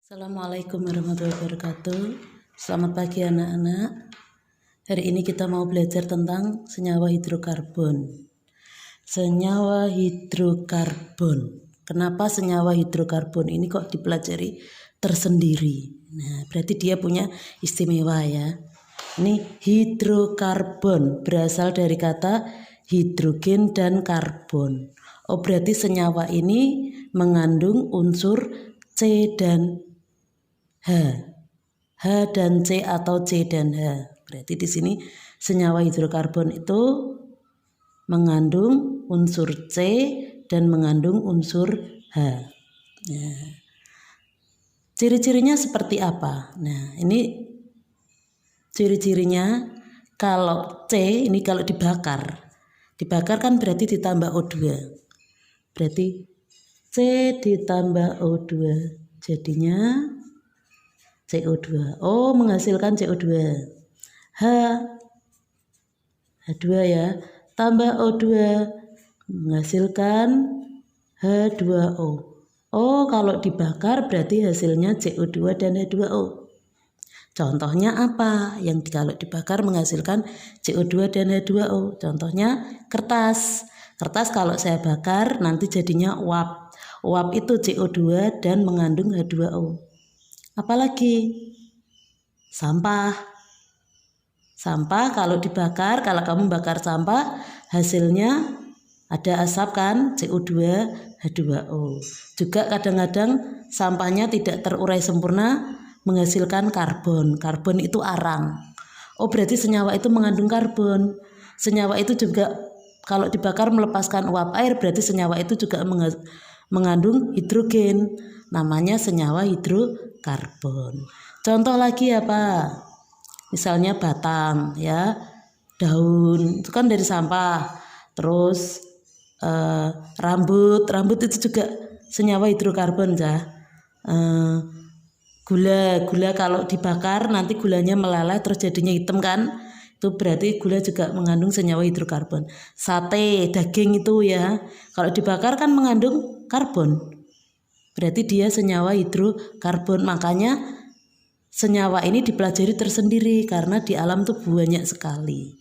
Assalamualaikum warahmatullahi wabarakatuh. Selamat pagi anak-anak. Hari ini kita mau belajar tentang senyawa hidrokarbon. Senyawa hidrokarbon. Kenapa senyawa hidrokarbon ini kok dipelajari tersendiri? Nah, berarti dia punya istimewa ya. Ini hidrokarbon berasal dari kata hidrogen dan karbon. Oh, berarti senyawa ini mengandung unsur C dan H dan C atau C dan H. Berarti di sini senyawa hidrokarbon itu mengandung unsur C dan mengandung unsur H. Nah, ciri-cirinya seperti apa? Nah, ini ciri-cirinya kalau C ini kalau dibakar kan berarti ditambah O2. Berarti C ditambah O2 jadinya CO2. Oh, menghasilkan CO2. H2 ya. Tambah O2 menghasilkan H2O. Oh, kalau dibakar berarti hasilnya CO2 dan H2O. Contohnya apa? Yang kalau dibakar menghasilkan CO2 dan H2O. Contohnya kertas. Kertas kalau saya bakar nanti jadinya uap. Uap itu CO2 dan mengandung H2O. Apalagi sampah. Sampah kalau dibakar, kalau kamu bakar sampah hasilnya ada asap kan, CO2, H2O. Juga kadang-kadang sampahnya tidak terurai sempurna menghasilkan karbon. Karbon itu arang. Oh, berarti senyawa itu mengandung karbon. Senyawa itu juga kalau dibakar melepaskan uap air, berarti senyawa itu juga mengandung hidrogen. Namanya senyawa hidrokarbon. Contoh lagi apa? Misalnya batang ya, daun itu kan dari sampah. Terus rambut itu juga senyawa hidrokarbon ya. Gula kalau dibakar nanti gulanya meleleh terus jadinya hitam kan? Itu berarti gula juga mengandung senyawa hidrokarbon. Sate, daging itu ya, kalau dibakar kan mengandung karbon. Berarti dia senyawa hidrokarbon. Makanya senyawa ini dipelajari tersendiri karena di alam tuh banyak sekali.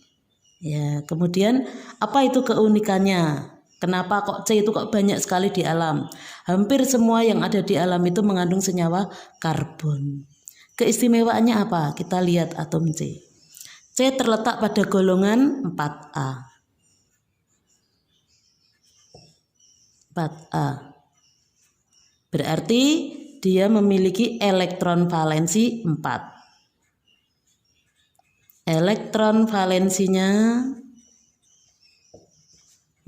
Ya, kemudian apa itu keunikannya? Kenapa kok C itu kok banyak sekali di alam? Hampir semua yang ada di alam itu mengandung senyawa karbon. Keistimewaannya apa? Kita lihat atom C. C terletak pada golongan 4A. 4A. Berarti dia memiliki elektron valensi 4. Elektron valensinya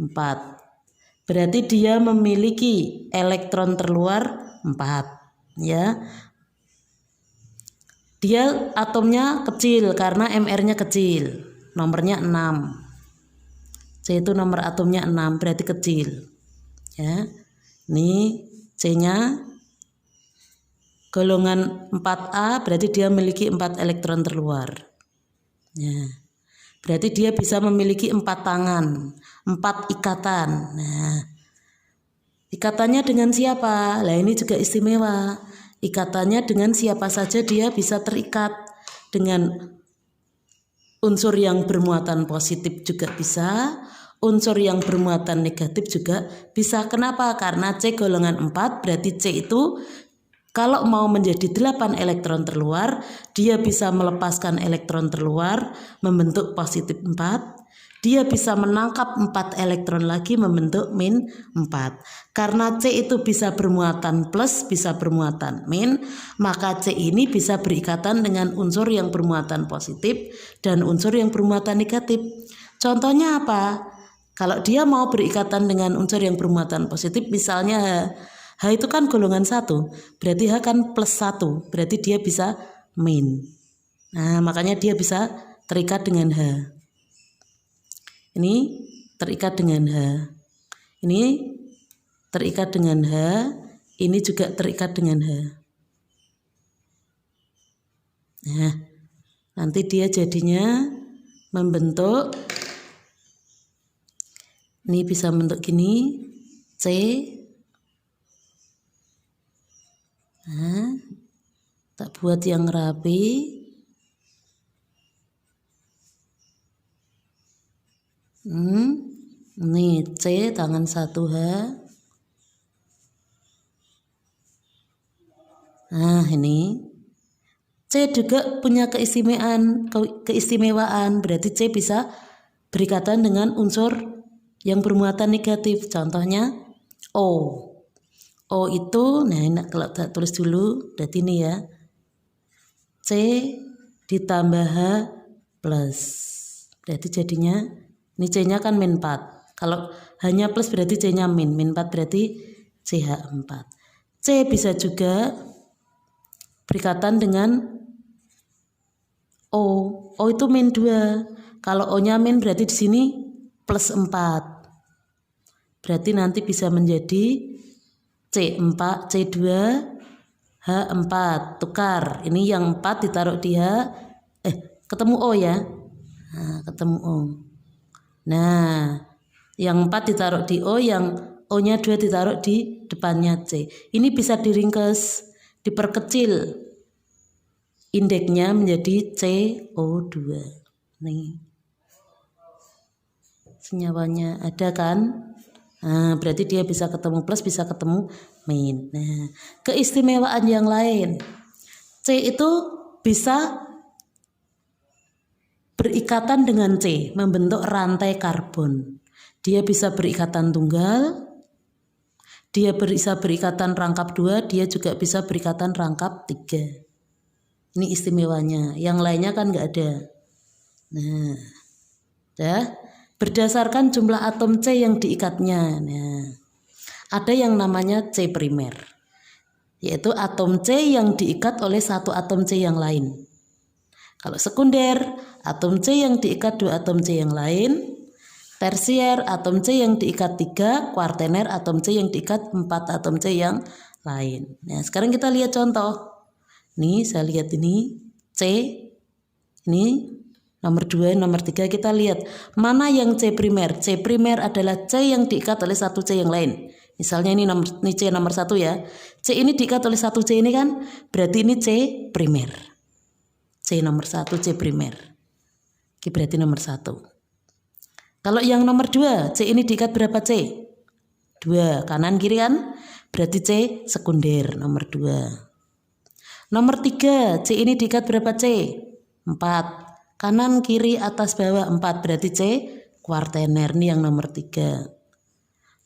4. Berarti dia memiliki elektron terluar 4. Ya. Dia atomnya kecil karena MR-nya kecil. Nomornya 6. C itu nomor atomnya 6, berarti kecil. Ya. Ini C-nya golongan 4A, berarti dia memiliki 4 elektron terluar. Ya. Berarti dia bisa memiliki 4 tangan, 4 ikatan. Nah, ikatannya dengan siapa? Lah ini juga istimewa. Ikatannya dengan siapa saja dia bisa terikat. Dengan unsur yang bermuatan positif juga bisa, unsur yang bermuatan negatif juga bisa. Kenapa? Karena C golongan 4, berarti C itu kalau mau menjadi 8 elektron terluar, dia bisa melepaskan elektron terluar, membentuk positif 4. Dia bisa menangkap 4 elektron lagi, membentuk min 4. Karena C itu bisa bermuatan plus, bisa bermuatan min, maka C ini bisa berikatan dengan unsur yang bermuatan positif dan unsur yang bermuatan negatif. Contohnya apa? Kalau dia mau berikatan dengan unsur yang bermuatan positif, misalnya H itu kan golongan 1, berarti H kan plus 1, berarti dia bisa min. Nah, makanya dia bisa terikat dengan H. Ini terikat dengan H. Ini terikat dengan H, ini juga terikat dengan H. Nah, nanti dia jadinya membentuk, ini bisa membentuk gini, C. Nah, Tak buat yang rapi. Ini C tangan 1H. Nah ini C juga punya keistimewaan, berarti C bisa berikatan dengan unsur yang bermuatan negatif. Contohnya O. O itu, nah ini kalau tak tulis dulu, berarti ini ya. C ditambah H plus. Berarti jadinya, ini C-nya kan min 4. Kalau hanya plus berarti C-nya min. Min 4 berarti CH4. C bisa juga berikatan dengan O. O itu min 2. Kalau O-nya min berarti di sini plus 4. Berarti nanti bisa menjadi C4, C2, H4. Tukar. Ini yang 4 ditaruh di H. Ketemu O ya. Nah, ketemu O. Nah, yang 4 ditaruh di O, yang O-nya 2 ditaruh di depannya C. Ini bisa diringkes, diperkecil. Indeksnya menjadi CO2. Nih. Senyawanya ada kan? Nah, berarti dia bisa ketemu plus, bisa ketemu min. Nah, keistimewaan yang lain. C itu bisa berikatan dengan C, membentuk rantai karbon. Dia bisa berikatan tunggal, dia bisa berikatan rangkap 2, dia juga bisa berikatan rangkap 3. Ini istimewanya. Yang lainnya kan nggak ada. Nah, ya. Berdasarkan jumlah atom C yang diikatnya. Nah, ada yang namanya C primer, yaitu atom C yang diikat oleh satu atom C yang lain. Kalau sekunder, atom C yang diikat 2 atom C yang lain. Tersier, atom C yang diikat 3. Kuartener, atom C yang diikat 4 atom C yang lain. Nah, sekarang kita lihat contoh. Nih, saya lihat ini C. Ini nomor 2, nomor 3, kita lihat mana yang C primer. C primer adalah C yang diikat oleh satu C yang lain. Misalnya ini C nomor 1 ya. C ini diikat oleh satu C ini kan, berarti ini C primer. C nomor 1 C primer. Ini berarti nomor 1. Kalau yang nomor 2, C ini diikat berapa C? 2, kanan kiri kan? Berarti C sekunder nomor 2. Nomor 3, C ini diikat berapa C? 4. Kanan, kiri, atas, bawah 4. Berarti C kuartener. Ini yang nomor 3.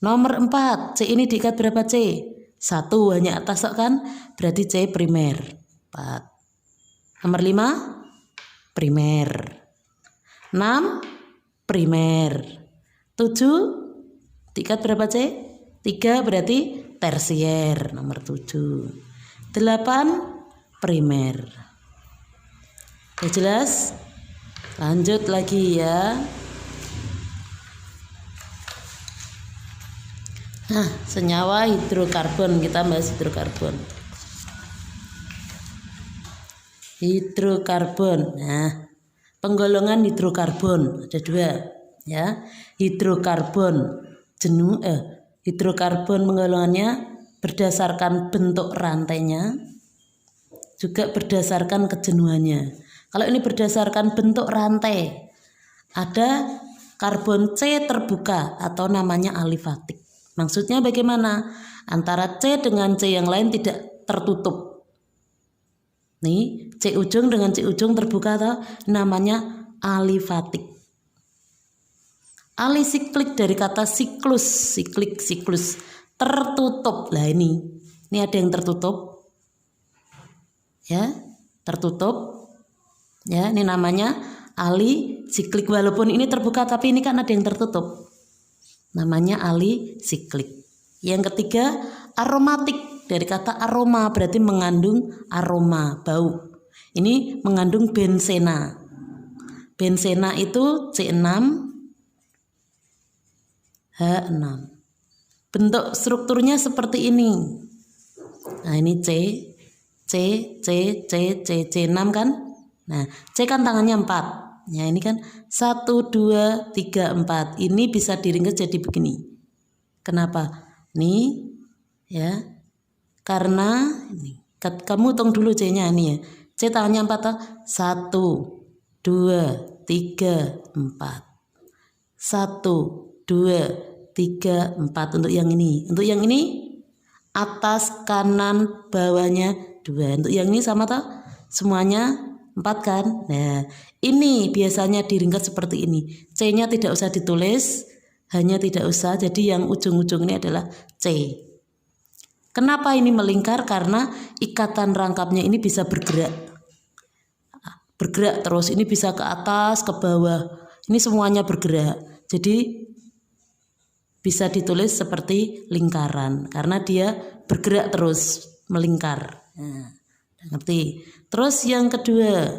Nomor 4. C ini diikat berapa C? 1. Hanya atas kan? Berarti C primer. 4. Nomor 5. Primer. 6. Primer. 7. Diikat berapa C? 3. Berarti tersier. Nomor 7. 8. Primer. Udah jelas? Lanjut lagi ya. Nah, senyawa hidrokarbon, kita bahas hidrokarbon. Hidrokarbon. Nah, penggolongan hidrokarbon ada 2 ya. Hidrokarbon hidrokarbon penggolongannya berdasarkan bentuk rantainya, juga berdasarkan kejenuhannya. Kalau ini berdasarkan bentuk rantai, ada karbon C terbuka atau namanya alifatik. Maksudnya bagaimana? Antara C dengan C yang lain tidak tertutup. Nih, C ujung dengan C ujung terbuka atau namanya alifatik. Alisiklik dari kata siklus, siklus, tertutup. Lah ini ada yang tertutup. Ya, tertutup. Ya, ini namanya alisiklik. Walaupun ini terbuka tapi ini kan ada yang tertutup. Namanya alisiklik. Yang ketiga, aromatik. Dari kata aroma berarti mengandung aroma, bau. Ini mengandung bensena. Bensena itu C6 H6. Bentuk strukturnya seperti ini. Nah, ini C6 kan? Nah, C kan tangannya 4. Ya, ini kan 1, 2, 3, 4. Ini bisa diringkas jadi begini. Kenapa? Nih, ya. Karena ini Kamu hitung dulu C-nya nih ya. C tangannya 4 toh. 1, 2, 3, 4. 1, 2, 3, 4 untuk yang ini. Untuk yang ini atas, kanan, bawahnya 2. Untuk yang ini sama toh? Semuanya 4 kan? Nah, ini biasanya diringkas seperti ini. C-nya tidak usah ditulis, hanya tidak usah. Jadi yang ujung-ujung ini adalah C. Kenapa ini melingkar? Karena ikatan rangkapnya ini bisa bergerak. Bergerak terus, ini bisa ke atas, ke bawah. Ini semuanya bergerak. Jadi bisa ditulis seperti lingkaran karena dia bergerak terus, melingkar. Nah, ngerti? Terus yang kedua,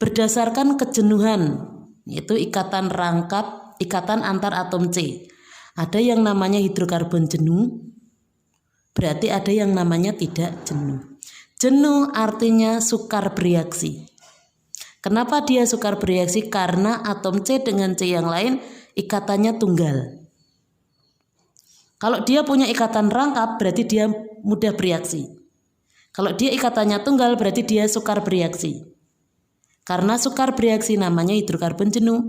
berdasarkan kejenuhan, yaitu ikatan rangkap, ikatan antar atom C. Ada yang namanya hidrokarbon jenuh, berarti ada yang namanya tidak jenuh. Jenuh artinya sukar bereaksi. Kenapa dia sukar bereaksi? Karena atom C dengan C yang lain ikatannya tunggal. Kalau dia punya ikatan rangkap berarti dia mudah bereaksi. Kalau dia ikatannya tunggal berarti dia sukar bereaksi. Karena sukar bereaksi namanya hidrokarbon jenuh.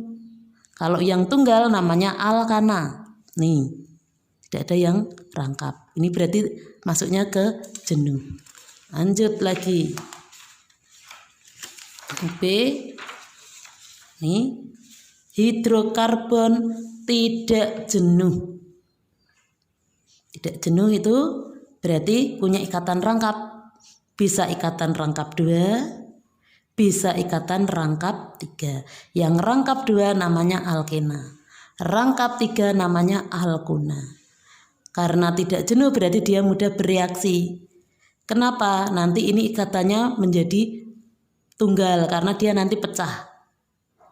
Kalau yang tunggal namanya alkana. Nih, tidak ada yang rangkap. Ini berarti masuknya ke jenuh. Lanjut lagi. B. Nih, hidrokarbon tidak jenuh. Tidak jenuh itu berarti punya ikatan rangkap. Bisa ikatan rangkap 2, bisa ikatan rangkap 3. Yang rangkap 2 namanya alkena. Rangkap 3 namanya alkuna. Karena tidak jenuh berarti dia mudah bereaksi. Kenapa? Nanti ini ikatannya menjadi tunggal karena dia nanti pecah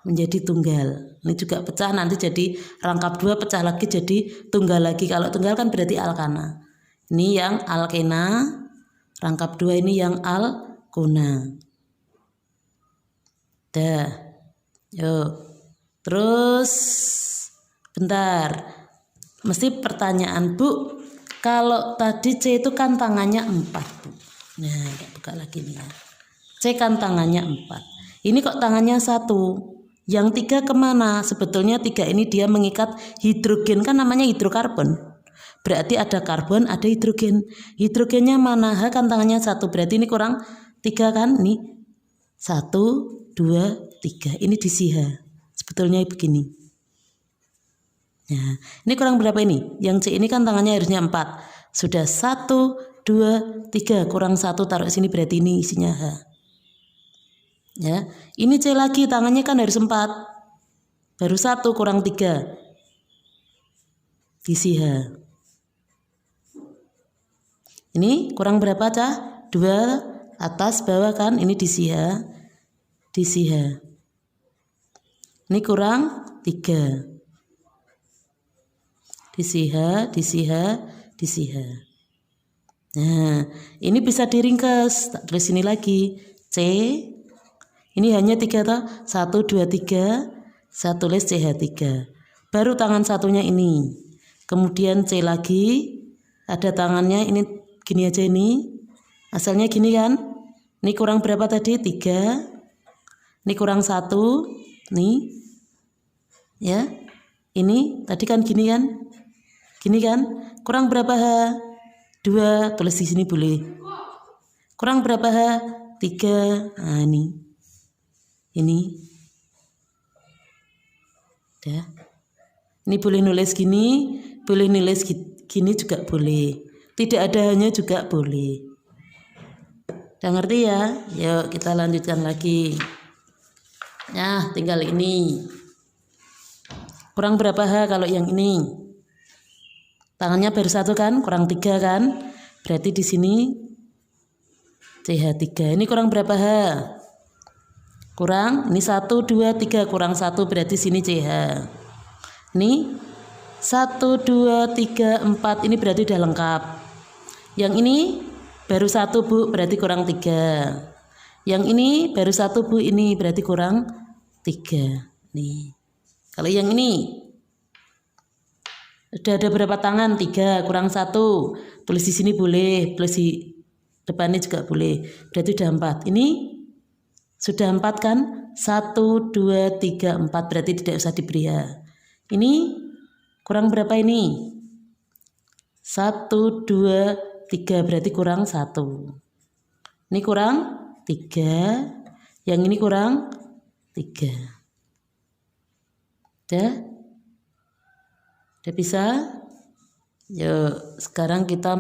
menjadi tunggal. Ini juga pecah nanti jadi rangkap 2 pecah lagi jadi tunggal lagi. Kalau tunggal kan berarti alkana. Ini yang alkena, rangkap 2 ini yang alkuna. Dah. Yuk. Terus bentar. Mesti pertanyaan, Bu, kalau tadi C itu kan tangannya 4, Bu. Nah, kita buka lagi nih ya. C kan tangannya 4. Ini kok tangannya 1. Yang 3 kemana? Sebetulnya 3 ini dia mengikat hidrogen, kan namanya hidrokarbon. Berarti ada karbon, ada hidrogen. Hidrogennya mana? H kan tangannya 1. Berarti ini kurang 3 kan? Nih 1, 2, 3. Ini diisi H. Sebetulnya begini. Nah, ini kurang berapa ini? Yang C ini kan tangannya harusnya 4. Sudah 1, 2, 3. Kurang 1 taruh sini berarti ini isinya H. Ya, ini C lagi tangannya kan harus 4. Baru 1 kurang 3. Diisi H. Ini kurang berapa, Cah? 2 atas bawah kan? Ini diisi H. Diisi H. Ini kurang 3. Diisi H, diisi H, diisi H. Nah, ini bisa diringkas. Tak tulis ini lagi. C. Ini hanya 3 toh? 1, 2, 3. Saya tulis CH3. Baru tangan satunya ini. Kemudian C lagi. Ada tangannya ini gini aja ini. Asalnya gini kan? Ini kurang berapa tadi? 3. Ini kurang 1. Nih. Ya. Ini tadi kan gini kan? Gini kan? Kurang berapa H? 2. Tulis di sini boleh. Kurang berapa H? 3. Nah, ini. Ini. Dah. Ini boleh nulis gini, boleh nulis gini juga boleh. Tidak ada hanya juga boleh. Udah ngerti ya? Yuk kita lanjutkan lagi. Nah, tinggal ini. Kurang berapa H kalau yang ini? Tangannya baru 1 kan? Kurang 3 kan? Berarti di sini CH3. Ini kurang berapa H? Kurang, ini 1, 2, 3. Kurang 1 berarti sini CH. Ini 1, 2, 3, 4. Ini berarti udah lengkap. Yang ini baru 1 Bu, berarti kurang 3. Yang ini baru 1 Bu, ini berarti kurang 3. Nih. Kalau yang ini udah ada berapa tangan? 3, kurang 1. Tulis di sini boleh, tulis di depannya juga boleh. Berarti udah 4. Ini sudah 4 kan? 1, 2, 3, 4. Berarti tidak usah diberi H. Ini kurang berapa ini? 1, 2, 3. Berarti kurang 1. Ini kurang 3. Yang ini kurang 3. Udah bisa? Yuk, sekarang kita